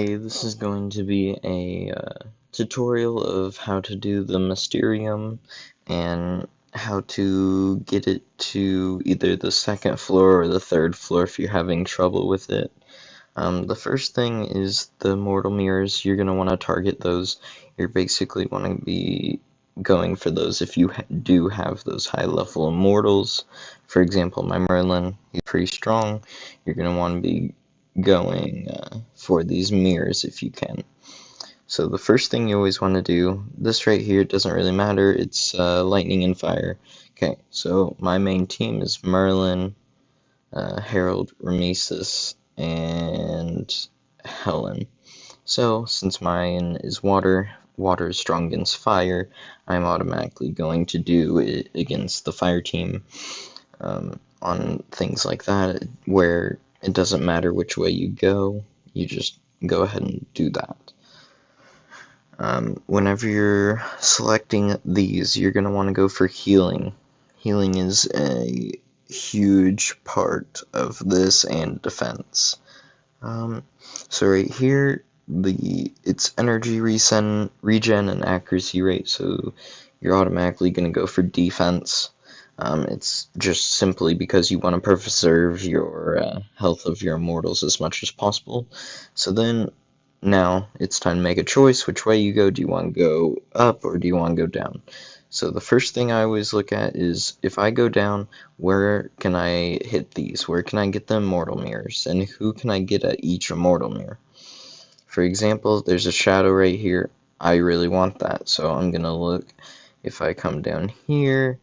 Hey, this is going to be a tutorial of how to do the Mysterium and how to get it to either the second floor or the third floor if you're having trouble with it. The first thing is the mortal mirrors. You're going to want to target those. You're basically want to be going for those if you do have those high level immortals. For example, my Merlin, he's pretty strong. You're going to want to be going for these mirrors if you can. So the first thing you always want to do, this right here doesn't really matter, it's lightning and fire. Okay, so my main team is Merlin, Harold, Ramesis, and Helen. So since mine is water, water is strong against fire, I'm automatically going to do it against the fire team on things like that, where it doesn't matter which way you go, you just go ahead and do that. Whenever you're selecting these, you're going to want to go for healing. Healing is a huge part of this and defense. So right here, it's energy regen and accuracy rate, so you're automatically going to go for defense. It's just simply because you want to preserve your health of your immortals as much as possible. So then, now it's time to make a choice. Which way you go? Do you want to go up or do you want to go down? So the first thing I always look at is, if I go down, where can I hit these? Where can I get the immortal mirrors? And who can I get at each immortal mirror? For example, there's a shadow right here. I really want that, so I'm going to look. If I come down here,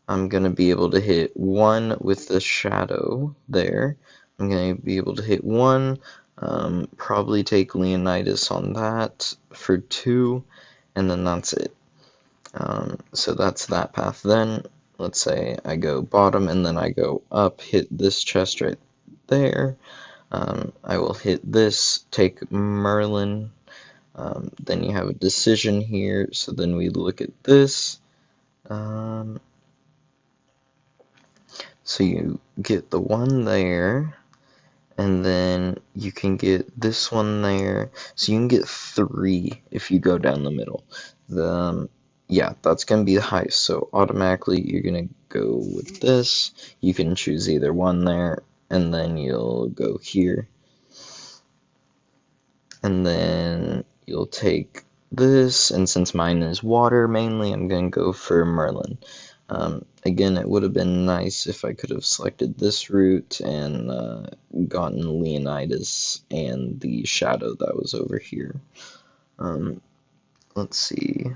I'm going to be able to hit one with the shadow there. I'm going to be able to hit one, probably take Leonidas on that for 2, and then that's it. So that's that path. Then, let's say I go bottom and then I go up, hit this chest right there. I will hit this, take Merlin. Then you have a decision here, so then we look at this. So you get the one there, and then you can get this one there. So you can get 3 if you go down the middle. Yeah, that's going to be the highest, so automatically you're going to go with this. You can choose either one there, and then you'll go here. And then you'll take this, and since mine is water mainly, I'm going to go for Merlin. Again, it would have been nice if I could have selected this route and gotten Leonidas and the shadow that was over here. Let's see.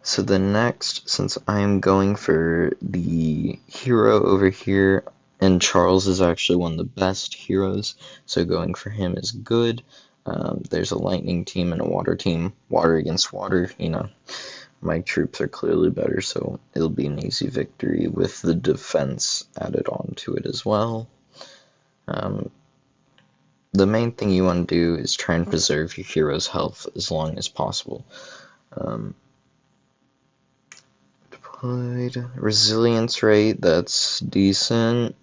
So the next, since I'm going for the hero over here, and Charles is actually one of the best heroes, so going for him is good. There's a lightning team and a water team. Water against water, my troops are clearly better, so it'll be an easy victory with the defense added on to it as well. The main thing you want to do is try and preserve your hero's health as long as possible. Resilience rate, that's decent.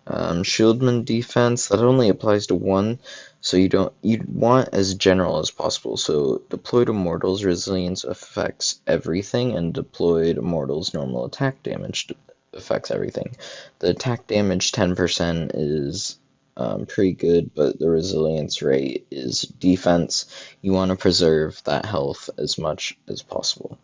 Shieldman defense, that only applies to 1, so you want as general as possible. So deployed immortals resilience affects everything, and deployed immortals normal attack damage affects everything. The attack damage 10% is pretty good, but the resilience rate is defense. You want to preserve that health as much as possible.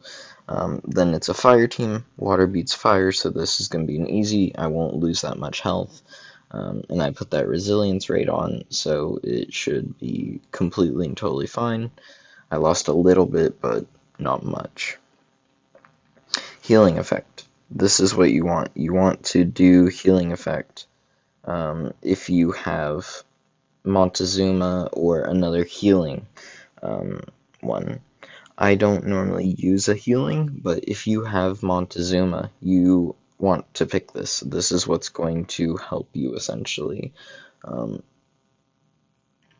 Then it's a fire team. Water beats fire, so this is going to be an easy. I won't lose that much health. And I put that resilience rate on, so it should be completely and totally fine. I lost a little bit, but not much. Healing effect. This is what you want. You want to do healing effect. If you have Montezuma or another healing one. I don't normally use a healing, but if you have Montezuma, you want to pick this. This is what's going to help you, essentially.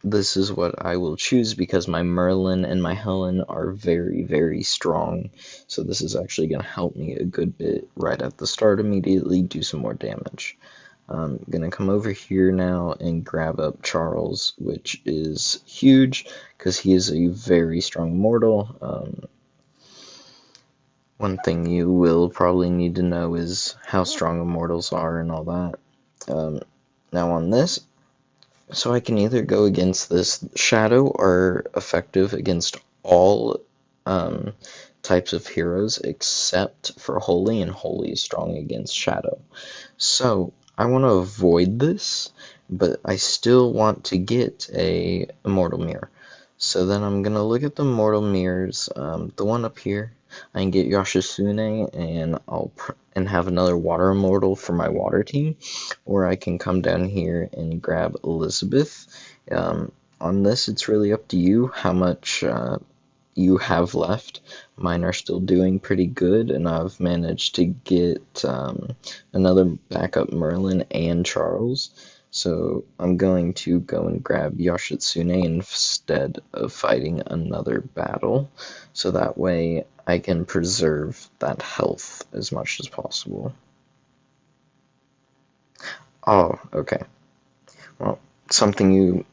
This is what I will choose because my Merlin and my Helen are very, very strong. So this is actually going to help me a good bit right at the start immediately, do some more damage. I'm gonna come over here now and grab up Charles, which is huge because he is a very strong mortal. One thing you will probably need to know is how strong immortals are and all that. Now on this, so I can either go against this shadow or effective against all types of heroes except for Holy, and Holy is strong against shadow. So I want to avoid this, but I still want to get a immortal mirror. So then I'm gonna look at the mortal mirrors, the one up here. I can get Yoshitsune, and and have another water immortal for my water team, or I can come down here and grab Elizabeth. On this, it's really up to you how much you have left. Mine are still doing pretty good, and I've managed to get another backup Merlin and Charles. So I'm going to go and grab Yoshitsune instead of fighting another battle, so that way I can preserve that health as much as possible. Oh, okay. Well, something you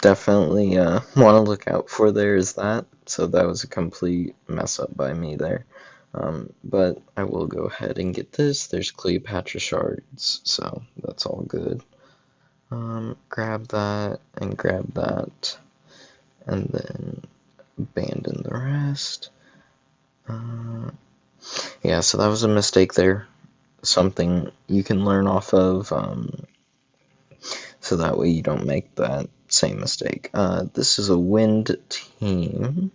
definitely want to look out for there is that. So that was a complete mess up by me there. But I will go ahead and get this. There's Cleopatra shards, so that's all good. Grab that and grab that, and then abandon the rest. Yeah, so that was a mistake there. Something you can learn off of, so that way you don't make that same mistake. This is a wind team.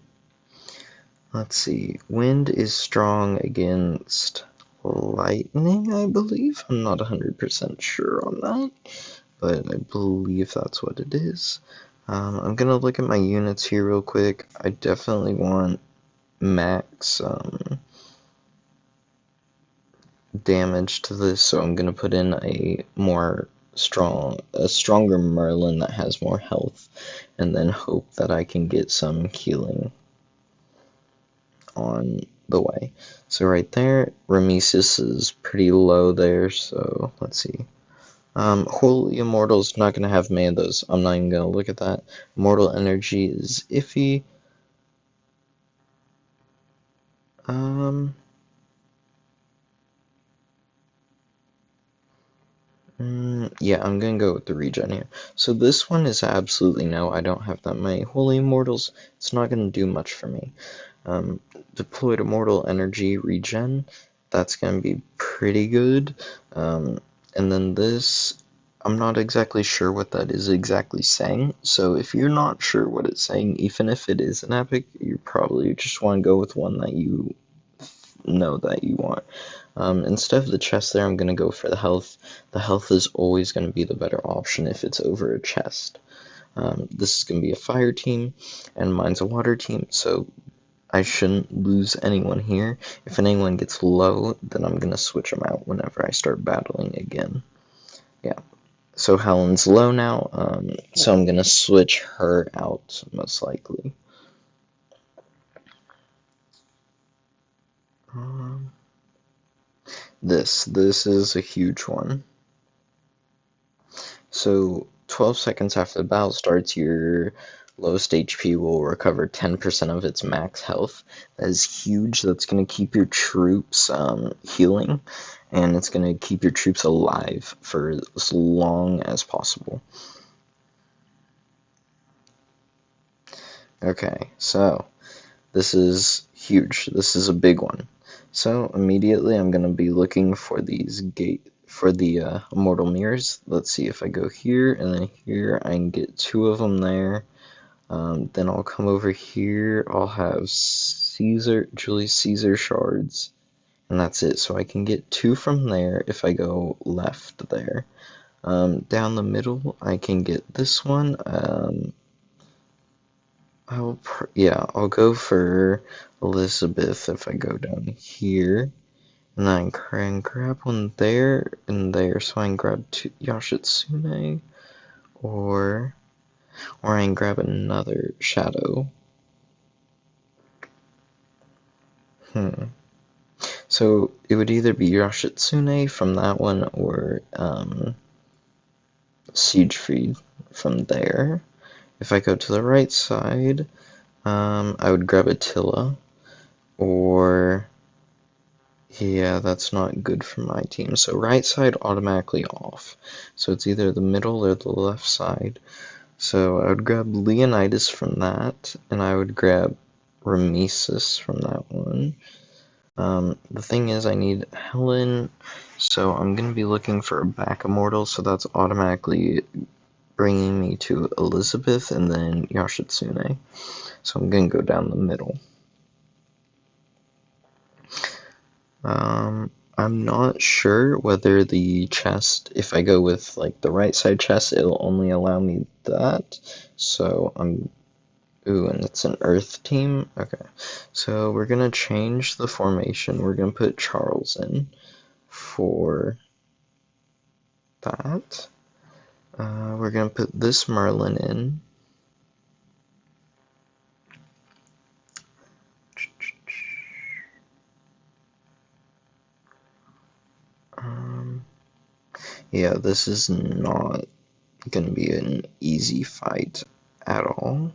Let's see. Wind is strong against lightning, I believe. I'm not 100% sure on that, but I believe that's what it is. I'm going to look at my units here real quick. I definitely want max damage to this, so I'm going to put in a stronger Merlin that has more health, and then hope that I can get some healing on the way. So right there, Ramesis is pretty low there, so let's see. Holy Immortal's not going to have many of those. I'm not even going to look at that. Immortal Energy is iffy. Yeah, I'm going to go with the regen here. So this one is absolutely no. I don't have that many Holy Immortals. It's not going to do much for me. Deployed Immortal Energy regen, that's going to be pretty good. And then this, I'm not exactly sure what that is exactly saying. So if you're not sure what it's saying, even if it is an epic, you probably just want to go with one that you know that you want. Instead of the chest there, I'm going to go for the health. The health is always going to be the better option if it's over a chest. This is going to be a fire team, and mine's a water team, so I shouldn't lose anyone here. If anyone gets low, then I'm going to switch them out whenever I start battling again. Yeah, so Helen's low now, so I'm going to switch her out, most likely. This is a huge one. So 12 seconds after the battle starts, your lowest HP will recover 10% of its max health. That is huge. That's going to keep your troops healing, and it's going to keep your troops alive for as long as possible. Okay, so this is huge. This is a big one. So immediately I'm going to be looking for these immortal mirrors. Let's see if I go here and then here, I can get 2 of them there. Then I'll come over here, I'll have Julius Caesar shards, and that's it. So I can get 2 from there if I go left there. Down the middle, I can get this one. I'll go for Elizabeth if I go down here. And then I can grab one there and there, so I can grab Yoshitsune, or I can grab another shadow. So So it would either be Yoshitsune from that one or Siegfried from there. If I go to the right side, I would grab Attila, or yeah, that's not good for my team. So right side automatically off. So it's either the middle or the left side. So I would grab Leonidas from that, and I would grab Ramesis from that one. The thing is, I need Helen, so I'm going to be looking for a back immortal, so that's automatically bringing me to Elizabeth and then Yoshitsune. So I'm going to go down the middle. I'm not sure whether the chest, if I go with like the right side chest, it'll only allow me that. So ooh, and it's an Earth team? Okay. So we're gonna change the formation. We're gonna put Charles in for that. We're gonna put this Merlin in. Yeah, this is not gonna be an easy fight at all.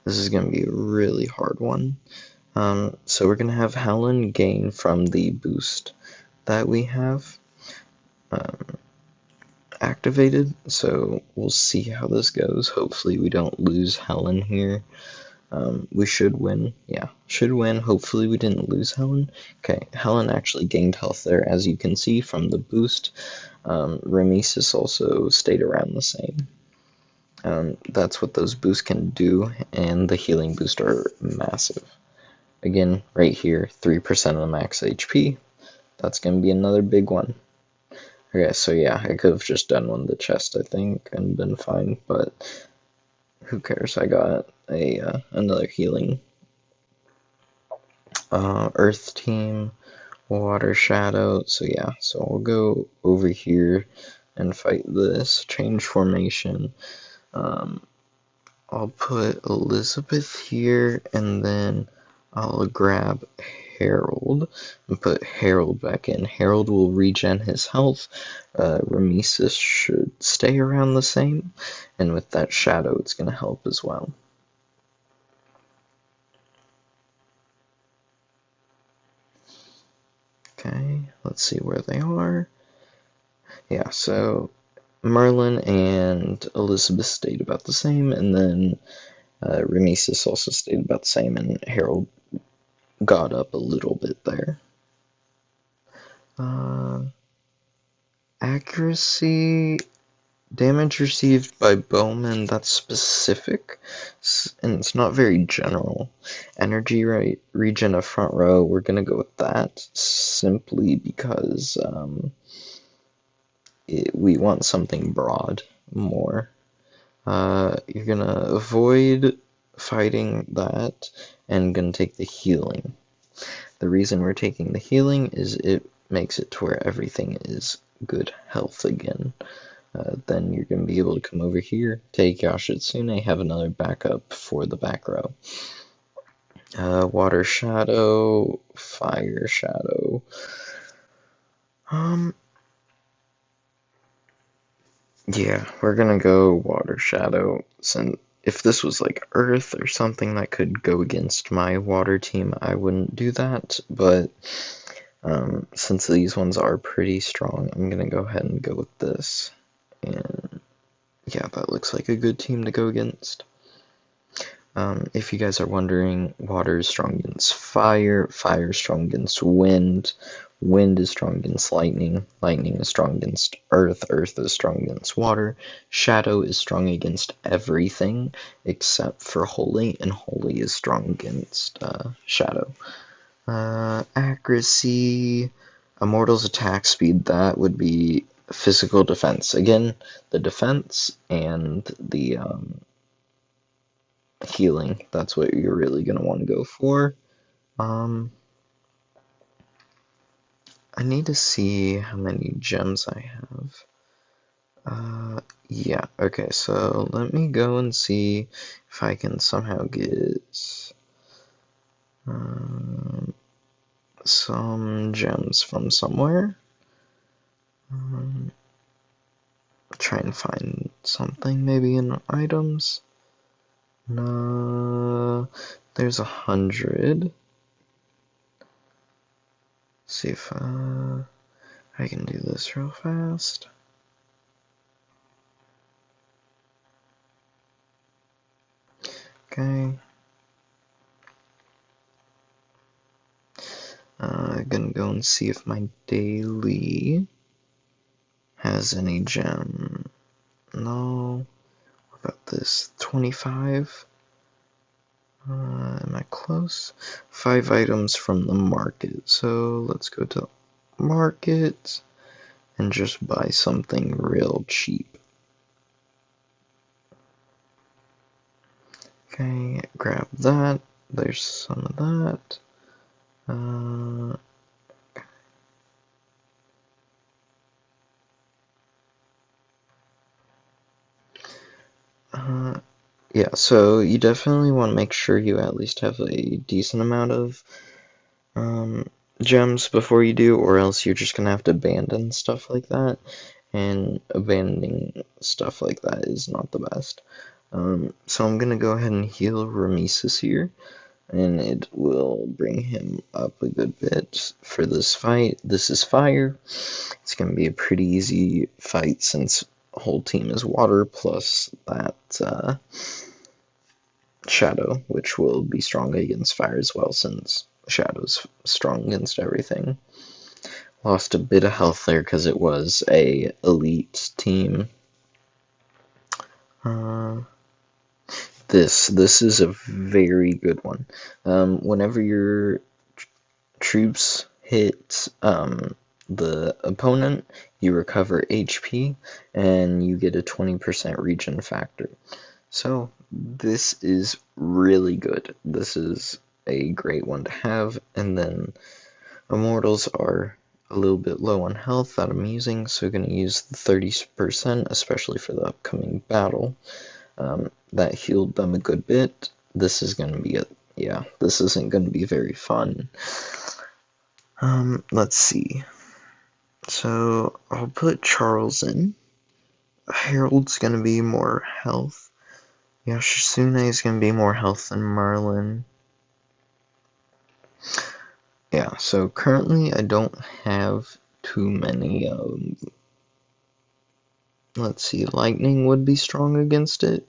This is gonna be a really hard one. So we're gonna have Helen gain from the boost that we have activated. So we'll see how this goes. Hopefully we don't lose Helen here. We should win. Yeah, should win. Hopefully we didn't lose Helen. Okay, Helen actually gained health there, as you can see from the boost. Ramesis also stayed around the same. That's what those boosts can do, and the healing boosts are massive. Again, right here, 3% of the max HP. That's going to be another big one. Okay, so yeah, I could have just done one of the chest, I think, and been fine, but who cares? I got another healing. Earth team, water shadow. So yeah, so I'll go over here and fight this. Change formation. I'll put Elizabeth here, and then I'll grab Harold and put Harold back in. Harold will regen his health. Ramesis should stay around the same, and with that shadow, it's going to help as well. Okay, let's see where they are. Yeah, so Merlin and Elizabeth stayed about the same, and then Ramesis also stayed about the same, and Harold got up a little bit there. Accuracy, damage received by Bowman, that's specific, and it's not very general. Energy regen of front row, we're going to go with that, simply because we want something broad more. You're going to avoid fighting that, and going to take the healing. The reason we're taking the healing is it makes it to where everything is good health again. Then you're going to be able to come over here, take Yoshitsune, have another backup for the back row. Water shadow, fire shadow. Yeah, we're gonna go water shadow. Since if this was like earth or something that could go against my water team, I wouldn't do that. But since these ones are pretty strong, I'm gonna go ahead and go with this. And yeah, that looks like a good team to go against. If you guys are wondering, water is strong against fire, fire is strong against wind, wind is strong against lightning, lightning is strong against earth, earth is strong against water, shadow is strong against everything except for holy, and holy is strong against shadow. Accuracy, immortal's attack speed, that would be physical defense. Again, the defense and the healing, that's what you're really going to want to go for. I need to see how many gems I have. Yeah, okay, so let me go and see if I can somehow get some gems from somewhere. Try and find something maybe in items. No, there's 100. See if I can do this real fast. Okay. Gonna go and see if my daily has any gem. No. What about this? 25? Am I close? 5 items from the market. So let's go to market and just buy something real cheap. Okay, grab that. There's some of that. Yeah, so you definitely want to make sure you at least have a decent amount of gems before you do, or else you're just gonna have to abandon stuff like that, and abandoning stuff like that is not the best. So I'm gonna go ahead and heal Ramesis here, and it will bring him up a good bit for this fight. This is fire. It's gonna be a pretty easy fight since the whole team is water plus that Shadow, which will be strong against fire as well since Shadow's strong against everything. Lost a bit of health there because it was a elite team. This is a very good one. Whenever your troops hit the opponent, you recover HP and you get a 20% regen factor. So this is really good. This is a great one to have. And then Immortals are a little bit low on health that I'm using, so going to use the 30%, especially for the upcoming battle. That healed them a good bit. This is going to be yeah, this isn't going to be very fun. Let's see. So I'll put Charles in. Harold's going to be more health. Yoshitsune is going to be more health than Merlin. Yeah, so currently I don't have too many, let's see, Lightning would be strong against it.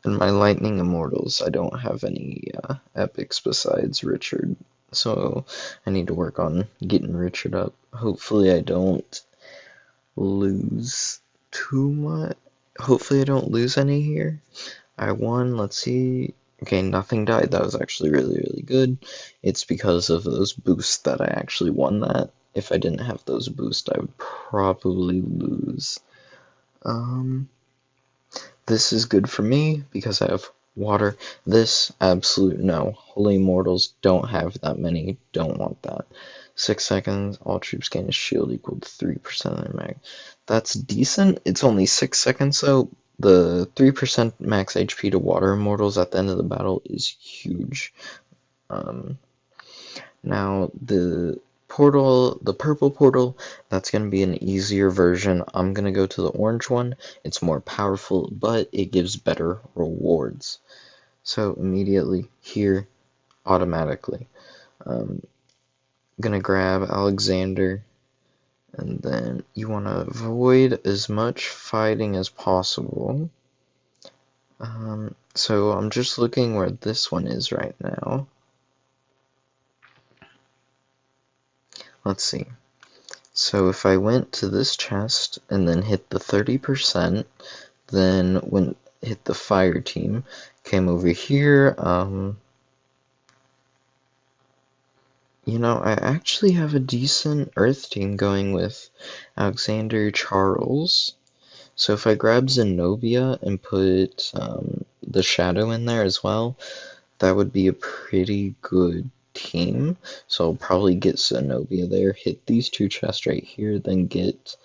And my Lightning Immortals, I don't have any epics besides Richard. So I need to work on getting Richard up. Hopefully I don't lose too much. Hopefully I don't lose any here. I won, let's see. Okay, nothing died. That was actually really, really good. It's because of those boosts that I actually won that. If I didn't have those boosts, I would probably lose. This is good for me because I have water. This, absolute no. Holy Immortals don't have that many. Don't want that. 6 seconds. All troops gain a shield equal to 3% of their mag. That's decent. It's only 6 seconds though. The 3% max HP to water Immortals at the end of the battle is huge. Now the purple portal, that's going to be an easier version. I'm going to go to the orange one. It's more powerful, but it gives better rewards. So immediately here, automatically. I'm going to grab Alexander, and then you want to avoid as much fighting as possible. So I'm just looking where this one is right now. Let's see. So if I went to this chest and then hit the 30%, then when hit the fire team, came over here, you know, I actually have a decent earth team going with Alexander Charles. So if I grab Zenobia and put the Shadow in there as well, that would be a pretty good team. So I'll probably get Zenobia there, hit these two chests right here, then get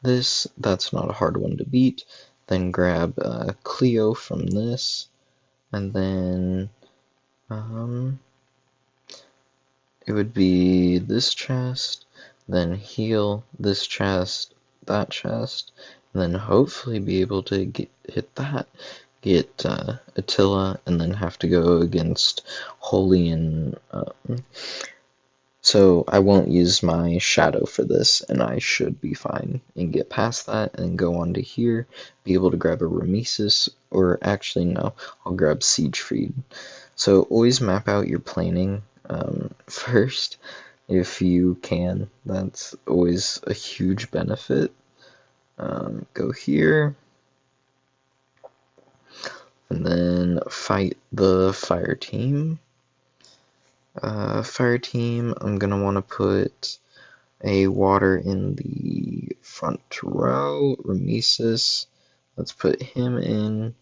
this. That's not a hard one to beat. Then grab Cleo from this, and then it would be this chest, then heal this chest, that chest, and then hopefully be able to hit that, get Attila, and then have to go against Holy and so I won't use my shadow for this, and I should be fine and get past that and go on to here, be able to grab a Ramesis, or actually no, I'll grab Siegfried. So always map out your planning first if you can. That's always a huge benefit. Go here, and then fight the fire team. Fire team, I'm gonna want to put a water in the front row. Ramesis, let's put him in.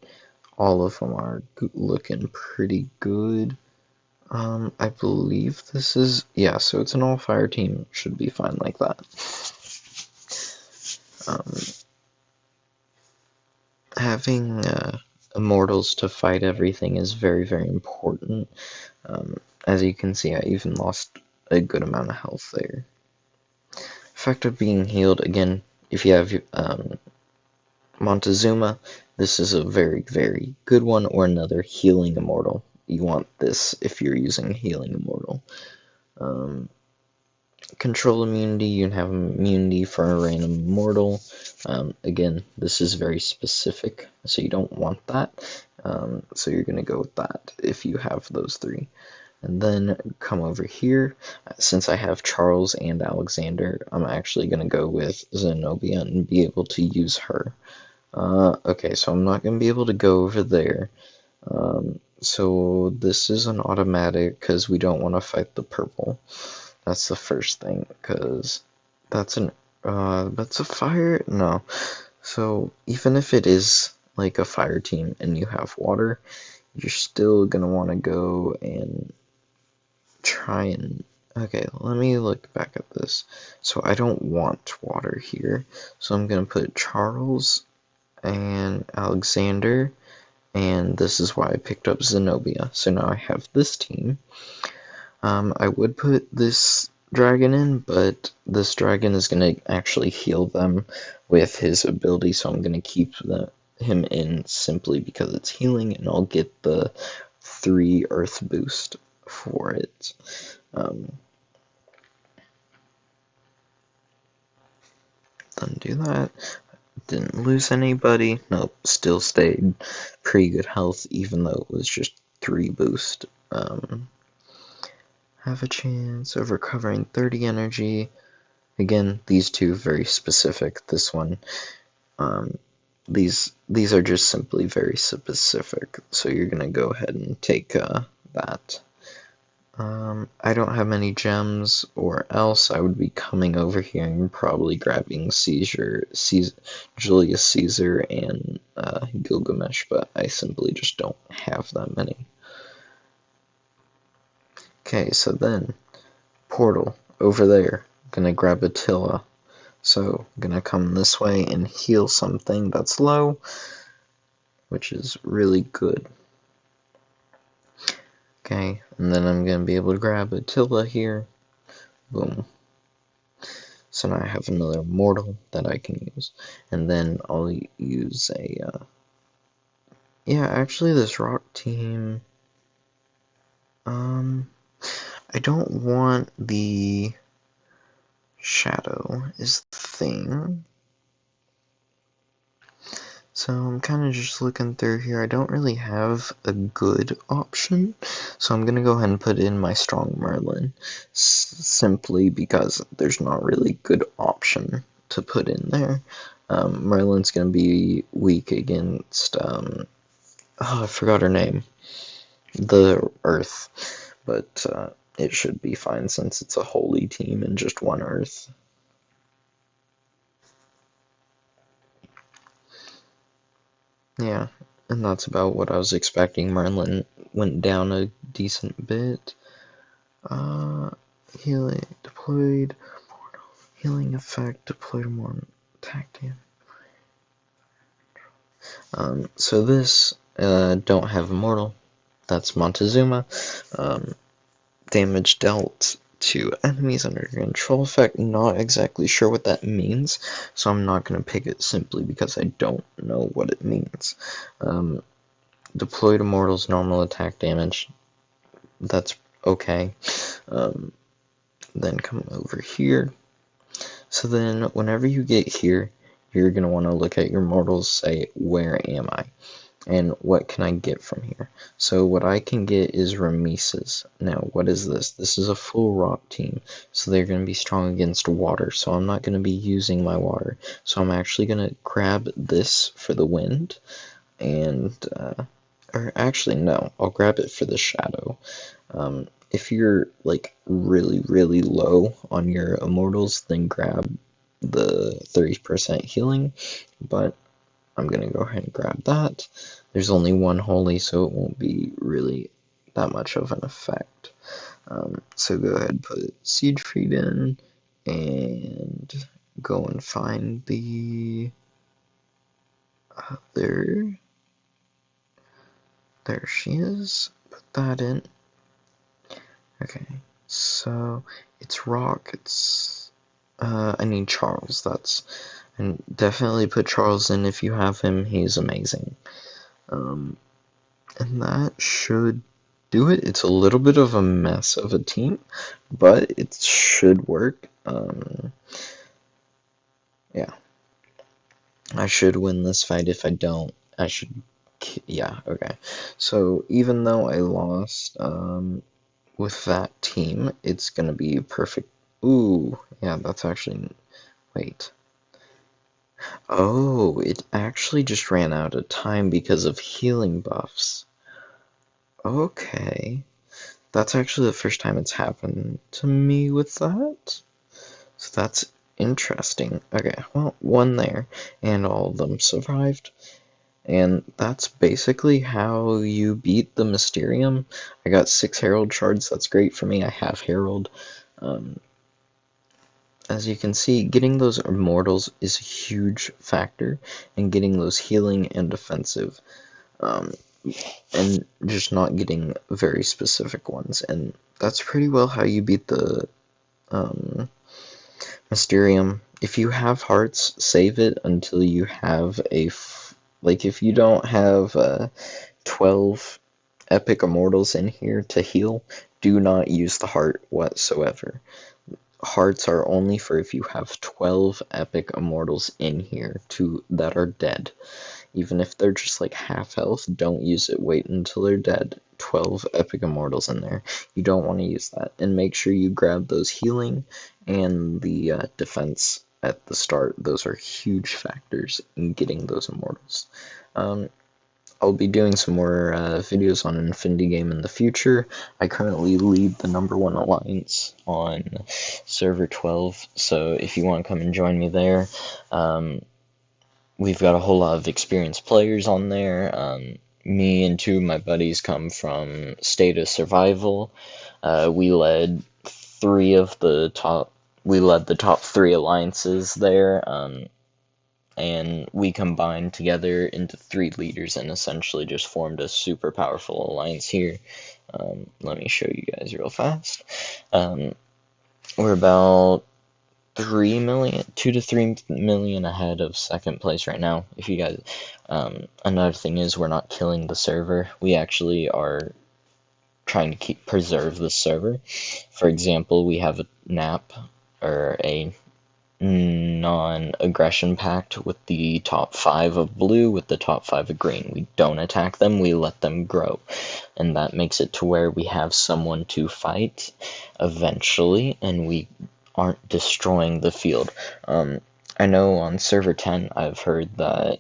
All of them are looking pretty good. I believe this is, yeah, so it's an all fire team. Should be fine like that. Having immortals to fight everything is very, very important. As you can see, I even lost a good amount of health there. Effect of being healed, again, if you have Montezuma, this is a very, very good one, or another healing immortal. You want this if you're using healing immortal. Control immunity, you can have immunity for a random immortal. Again, this is very specific, so you don't want that. So you're going to go with that if you have those three. And then come over here. Since I have Charles and Alexander, I'm actually going to go with Zenobia and be able to use her. Okay, so I'm not going to be able to go over there. So this is an automatic because we don't want to fight the purple. That's the first thing, because that's a fire? No. So even if it is like a fire team and you have water, you're still gonna want to go and try and, okay, let me look back at this. So I don't want water here, so I'm gonna put Charles and Alexander, and this is why I picked up Zenobia. So now I have this team. I would put this dragon in, but this dragon is going to actually heal them with his ability, so I'm going to keep him in simply because it's healing, and I'll get the 3 earth boost for it. Undo that. Didn't lose anybody. Nope, still stayed pretty good health, even though it was just 3 boost. Have a chance of recovering 30 energy. Again, these two very specific. This one, these are just simply very specific. So you're gonna go ahead and take that. I don't have any gems, or else I would be coming over here and probably grabbing Julius Caesar and Gilgamesh, but I simply just don't have that many. Okay, so then, portal, over there, gonna grab Attila. So, gonna come this way and heal something that's low, which is really good. Okay, and then I'm gonna be able to grab Attila here. Boom. So now I have another mortal that I can use. And then I'll use a, yeah, actually this rock team, I don't want the shadow is the thing. So I'm kind of just looking through here. I don't really have a good option, so I'm going to go ahead and put in my strong Merlin, simply because there's not really good option to put in there. Merlin's going to be weak against, oh, I forgot her name, the Earth, but it should be fine since it's a holy team and just one Earth. Yeah, and that's about what I was expecting. Merlin went down a decent bit. Healing deployed, healing effect deployed more attack damage. So this don't have immortal. That's Montezuma. Damage dealt to enemies under control effect. Not exactly sure what that means, so I'm not going to pick it simply because I don't know what it means. Deploy to mortals normal attack damage. That's okay. Then come over here. So then whenever you get here, you're going to want to look at your mortals, say, where am I? And what can I get from here? So what I can get is remises. Now, what is this? This is a full rock team, so they're going to be strong against water, so I'm not going to be using my water. So I'm actually going to grab this for the wind, and, or actually, no, I'll grab it for the shadow. If you're, like, really, really low on your immortals, then grab the 30% healing, but I'm going to go ahead and grab that. There's only one holy, so it won't be really that much of an effect. So go ahead and put Siegfried in, and go and find the other. There she is. Put that in. Okay, so it's Rock. It's I need Charles. And definitely put Charles in if you have him. He's amazing. And that should do it. It's a little bit of a mess of a team, but it should work. Yeah. I should win this fight. If I don't, I should... Yeah, okay. So, even though I lost with that team, it's gonna be perfect. Ooh, yeah, that's actually... Wait. Oh, it actually just ran out of time because of healing buffs. Okay. That's actually the first time it's happened to me with that. So that's interesting. Okay, well, one there, and all of them survived. And that's basically how you beat the Mysterium. I got 6 Herald shards, that's great for me. I have Herald. As you can see, getting those immortals is a huge factor, and getting those healing and defensive. And just not getting very specific ones. And that's pretty well how you beat the Mysterium. If you have hearts, save it until you have like, if you don't have 12 epic immortals in here to heal, do not use the heart whatsoever. Hearts are only for if you have 12 epic immortals in here that are dead. Even if they're just like half health, don't use it. Wait until they're dead. 12 epic immortals in there. You don't want to use that. And make sure you grab those healing and the defense at the start. Those are huge factors in getting those immortals. I'll be doing some more videos on Infinity Game in the future. I currently lead the #1 alliance on server 12, so if you want to come and join me there, we've got a whole lot of experienced players on there. Me and 2 of my buddies come from State of Survival. We led the top 3 alliances there. And we combined together into 3 leaders and essentially just formed a super powerful alliance here. Let me show you guys real fast. We're about 3 million, 2 to 3 million ahead of second place right now. If you guys, another thing is we're not killing the server. We actually are trying to preserve the server. For example, we have a NAP, or a non-aggression pact, with the top 5 of blue, with the top 5 of green. We don't attack them, we let them grow. And that makes it to where we have someone to fight eventually, and we aren't destroying the field. I know on server 10 I've heard that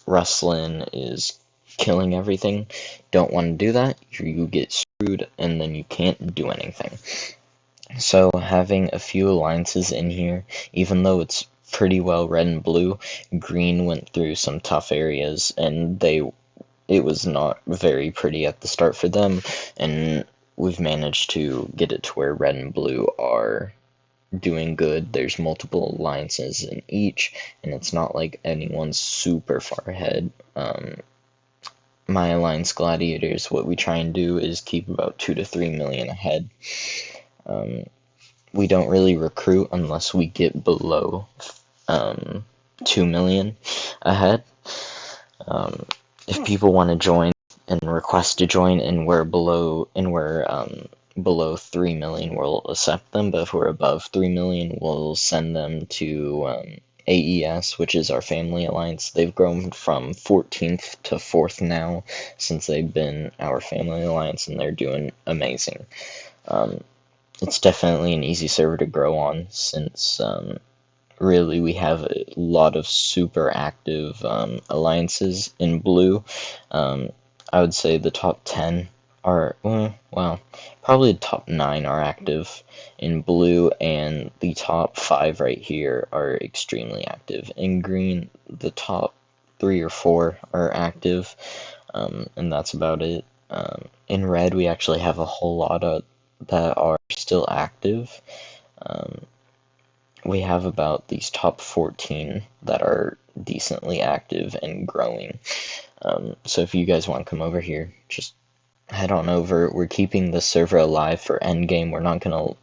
Rustlin is killing everything. Don't want to do that. You get screwed and then you can't do anything. So having a few alliances in here, even though it's pretty well red and blue, green went through some tough areas, and it was not very pretty at the start for them, and we've managed to get it to where red and blue are doing good. There's multiple alliances in each, and it's not like anyone's super far ahead. My alliance gladiators, what we try and do is keep about 2 to 3 million ahead. We don't really recruit unless we get below 2 million ahead. If people want to join and request to join and we're below 3 million, we'll accept them, but if we're above 3 million, we'll send them to AES, which is our family alliance. They've grown from 14th to 4th now since they've been our family alliance, and they're doing amazing. It's definitely an easy server to grow on, since really we have a lot of super active alliances in blue. I would say the top 10 are, well, probably the top 9 are active in blue, and the top 5 right here are extremely active. In green, the top 3 or 4 are active, and that's about it. In red, we actually have a whole lot of that are still active. We have about these top 14 that are decently active and growing. So if you guys want to come over here, just head on over. We're keeping the server alive for endgame. We're not going to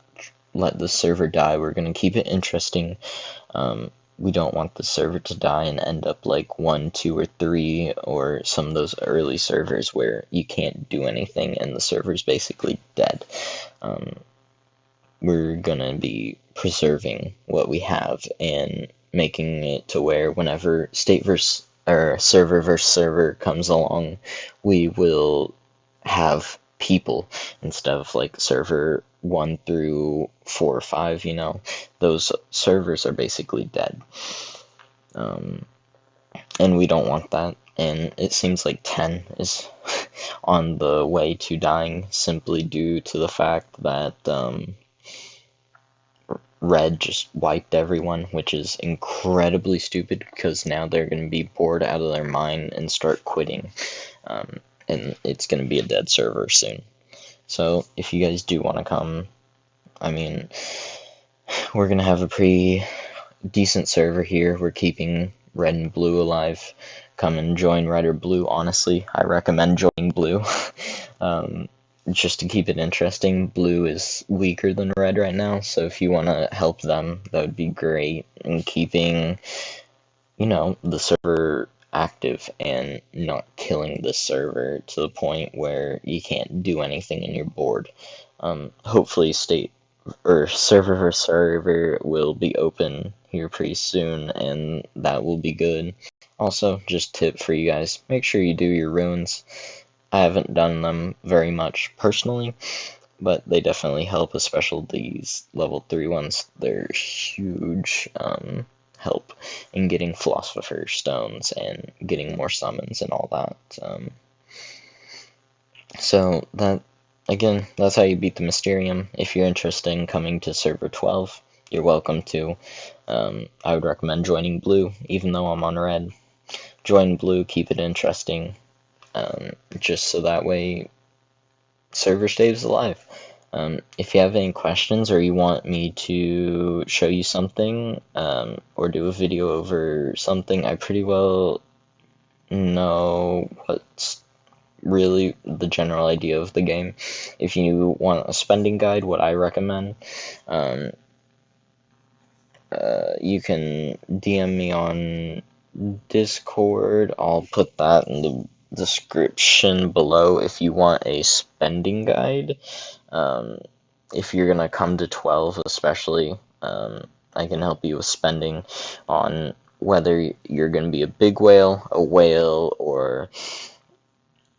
let the server die. We're going to keep it interesting. We don't want the server to die and end up like 1, 2, or 3, or some of those early servers where you can't do anything and the server's basically dead. We're gonna be preserving what we have and making it to where whenever state versus or server versus server comes along, we will have people instead of like server 1 through 4 or 5. Those servers are basically dead, and we don't want that. And it seems like 10 is on the way to dying, simply due to the fact that Red just wiped everyone, which is incredibly stupid, because now they're going to be bored out of their mind and start quitting, and it's going to be a dead server soon. So if you guys do want to come, I mean, we're going to have a pretty decent server here. We're keeping red and blue alive. Come and join red or blue. Honestly, I recommend joining blue. Just to keep it interesting. Blue is weaker than red right now, so if you want to help them, that would be great. And keeping, the server active and not killing the server to the point where you can't do anything and you're bored. Hopefully state or server for server will be open here pretty soon, and that will be good. Also, just tip for you guys, make sure you do your runes. I haven't done them very much personally, but they definitely help, especially these level 3 ones. They're huge help in getting Philosopher's Stones and getting more summons and all that. So that, again, that's how you beat the Mysterium. If you're interested in coming to server 12, you're welcome to. I would recommend joining blue, even though I'm on red. Join blue, keep it interesting. Just so that way server stays alive. If you have any questions or you want me to show you something, or do a video over something, I pretty well know what's really the general idea of the game. If you want a spending guide, what I recommend, you can DM me on Discord. I'll put that in the description below if you want a spending guide. If you're gonna come to 12 especially, I can help you with spending on whether you're gonna be a big whale, a whale, or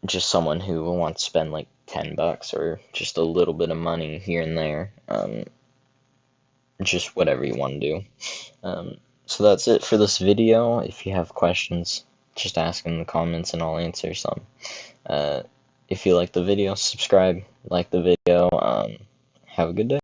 just someone who wants to spend like $10 or just a little bit of money here and there. Just whatever you want to do. So that's it for this video. If you have questions, just ask in the comments and I'll answer some. If you like the video, subscribe, like the video. Have a good day.